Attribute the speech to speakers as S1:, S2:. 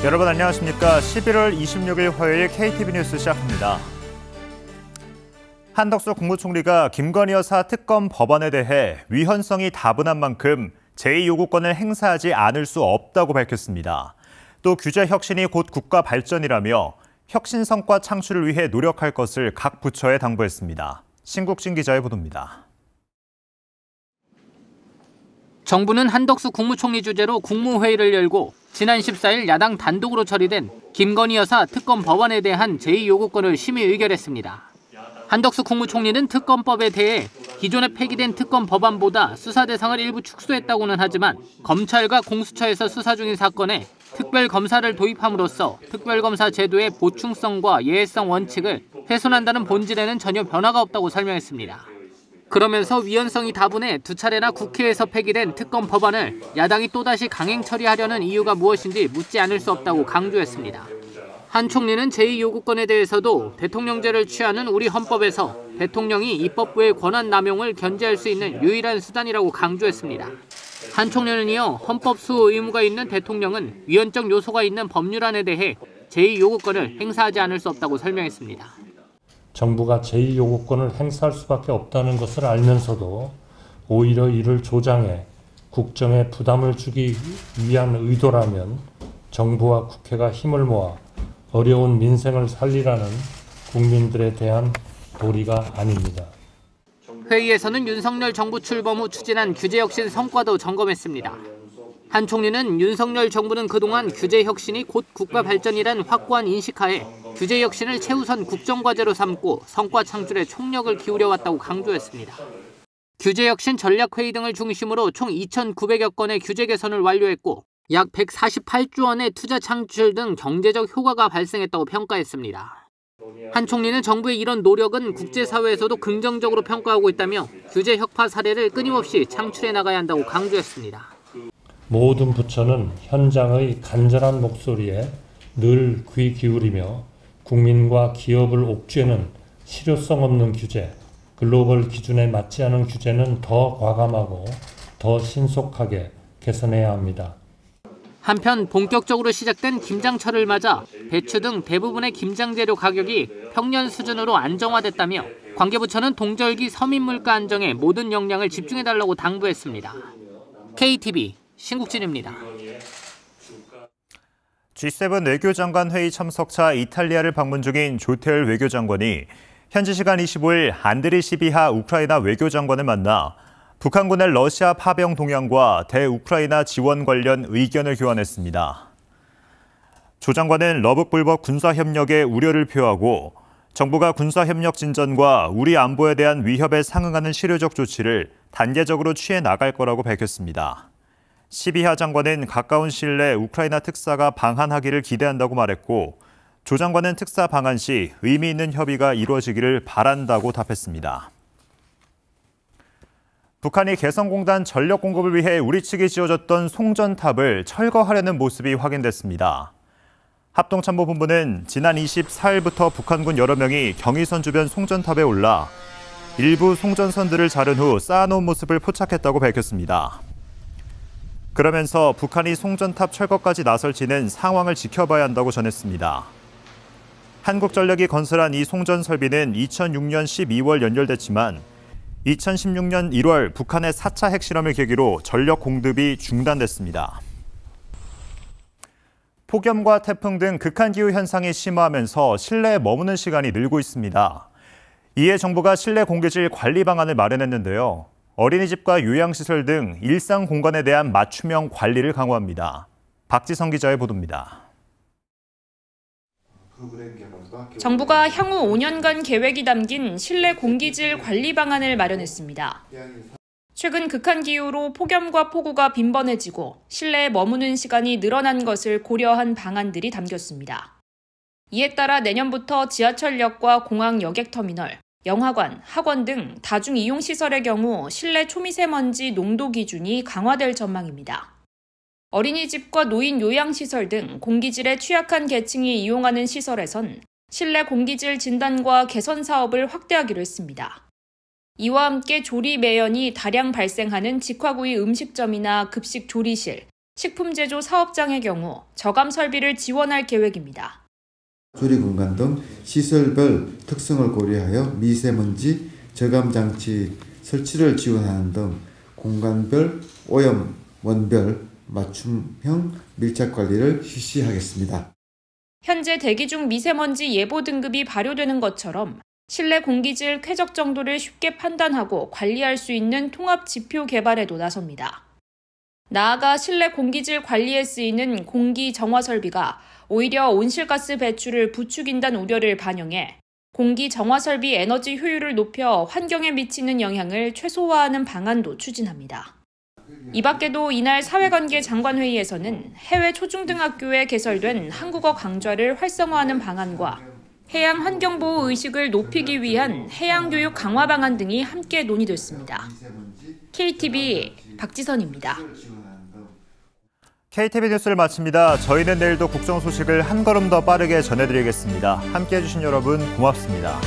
S1: 여러분 안녕하십니까. 11월 26일 화요일 KTV 뉴스 시작합니다. 한덕수 국무총리가 김건희 여사 특검 법안에 대해 위헌성이 다분한 만큼 제2요구권을 행사하지 않을 수 없다고 밝혔습니다. 또 규제 혁신이 곧 국가 발전이라며 혁신 성과 창출을 위해 노력할 것을 각 부처에 당부했습니다. 신국진 기자의 보도입니다.
S2: 정부는 한덕수 국무총리 주재로 국무회의를 열고 지난 14일 야당 단독으로 처리된 김건희 여사 특검 법안에 대한 제2요구권을 심의 의결했습니다. 한덕수 국무총리는 특검법에 대해 기존에 폐기된 특검 법안보다 수사 대상을 일부 축소했다고는 하지만 검찰과 공수처에서 수사 중인 사건에 특별검사를 도입함으로써 특별검사 제도의 보충성과 예외성 원칙을 훼손한다는 본질에는 전혀 변화가 없다고 설명했습니다. 그러면서 위헌성이 다분해 두 차례나 국회에서 폐기된 특검 법안을 야당이 또다시 강행 처리하려는 이유가 무엇인지 묻지 않을 수 없다고 강조했습니다. 한 총리는 제2요구권에 대해서도 대통령제를 취하는 우리 헌법에서 대통령이 입법부의 권한 남용을 견제할 수 있는 유일한 수단이라고 강조했습니다. 한 총리는 이어 헌법 수호 의무가 있는 대통령은 위헌적 요소가 있는 법률안에 대해 제2요구권을 행사하지 않을 수 없다고 설명했습니다.
S3: 정부가 제2요구권을 행사할 수밖에 없다는 것을 알면서도 오히려 이를 조장해 국정에 부담을 주기 위한 의도라면 정부와 국회가 힘을 모아 어려운 민생을 살리라는 국민들에 대한 도리가 아닙니다.
S2: 회의에서는 윤석열 정부 출범 후 추진한 규제 혁신 성과도 점검했습니다. 한 총리는 윤석열 정부는 그동안 규제 혁신이 곧 국가 발전이란 확고한 인식하에 규제 혁신을 최우선 국정과제로 삼고 성과 창출에 총력을 기울여왔다고 강조했습니다. 규제 혁신 전략회의 등을 중심으로 총 2,900여 건의 규제 개선을 완료했고 약 148조 원의 투자 창출 등 경제적 효과가 발생했다고 평가했습니다. 한 총리는 정부의 이런 노력은 국제사회에서도 긍정적으로 평가하고 있다며 규제 혁파 사례를 끊임없이 창출해 나가야 한다고 강조했습니다.
S3: 모든 부처는 현장의 간절한 목소리에 늘 귀 기울이며 국민과 기업을 옥죄는 실효성 없는 규제, 글로벌 기준에 맞지 않은 규제는 더 과감하고 더 신속하게 개선해야 합니다.
S2: 한편 본격적으로 시작된 김장철을 맞아 배추 등 대부분의 김장 재료 가격이 평년 수준으로 안정화됐다며 관계부처는 동절기 서민 물가 안정에 모든 역량을 집중해달라고 당부했습니다. KTV 신국진입니다.
S1: G7 외교장관 회의 참석차 이탈리아를 방문 중인 조태열 외교장관이 현지 시간 25일 안드리 시비하 우크라이나 외교장관을 만나 북한군의 러시아 파병 동향과 대우크라이나 지원 관련 의견을 교환했습니다. 조 장관은 러북불법 군사협력에 우려를 표하고 정부가 군사협력 진전과 우리 안보에 대한 위협에 상응하는 실효적 조치를 단계적으로 취해 나갈 거라고 밝혔습니다. 시비하 장관은 가까운 시일 내 우크라이나 특사가 방한하기를 기대한다고 말했고 조 장관은 특사 방한 시 의미 있는 협의가 이루어지기를 바란다고 답했습니다. 북한이 개성공단 전력 공급을 위해 우리 측이 지어줬던 송전탑을 철거하려는 모습이 확인됐습니다. 합동참모본부는 지난 24일부터 북한군 여러 명이 경의선 주변 송전탑에 올라 일부 송전선들을 자른 후 쌓아놓은 모습을 포착했다고 밝혔습니다. 그러면서 북한이 송전탑 철거까지 나설지는 상황을 지켜봐야 한다고 전했습니다. 한국전력이 건설한 이 송전 설비는 2006년 12월 연결됐지만 2016년 1월 북한의 4차 핵실험을 계기로 전력 공급이 중단됐습니다. 폭염과 태풍 등 극한기후 현상이 심화하면서 실내에 머무는 시간이 늘고 있습니다. 이에 정부가 실내 공기질 관리 방안을 마련했는데요. 어린이집과 요양시설 등 일상 공간에 대한 맞춤형 관리를 강화합니다. 박지성 기자의 보도입니다.
S4: 정부가 향후 5년간 계획이 담긴 실내 공기질 관리 방안을 마련했습니다. 최근 극한기후로 폭염과 폭우가 빈번해지고 실내에 머무는 시간이 늘어난 것을 고려한 방안들이 담겼습니다. 이에 따라 내년부터 지하철역과 공항 여객터미널, 영화관, 학원 등 다중이용시설의 경우 실내 초미세먼지 농도 기준이 강화될 전망입니다. 어린이집과 노인 요양시설 등 공기질에 취약한 계층이 이용하는 시설에선 실내 공기질 진단과 개선 사업을 확대하기로 했습니다. 이와 함께 조리 매연이 다량 발생하는 직화구이 음식점이나 급식 조리실, 식품제조 사업장의 경우 저감 설비를 지원할 계획입니다.
S5: 조리 공간 등 시설별 특성을 고려하여 미세먼지 저감 장치 설치를 지원하는 등 공간별, 오염, 원별, 맞춤형 밀착 관리를 실시하겠습니다.
S4: 현재 대기 중 미세먼지 예보 등급이 발효되는 것처럼 실내 공기질 쾌적 정도를 쉽게 판단하고 관리할 수 있는 통합 지표 개발에도 나섭니다. 나아가 실내 공기질 관리에 쓰이는 공기 정화 설비가 오히려 온실가스 배출을 부추긴다는 우려를 반영해 공기 정화 설비 에너지 효율을 높여 환경에 미치는 영향을 최소화하는 방안도 추진합니다. 이 밖에도 이날 사회관계 장관회의에서는 해외 초중등학교에 개설된 한국어 강좌를 활성화하는 방안과 해양 환경보호 의식을 높이기 위한 해양교육 강화 방안 등이 함께 논의됐습니다. KTV 박지선입니다.
S1: KTV 뉴스를 마칩니다. 저희는 내일도 국정 소식을 한 걸음 더 빠르게 전해드리겠습니다. 함께해 주신 여러분 고맙습니다.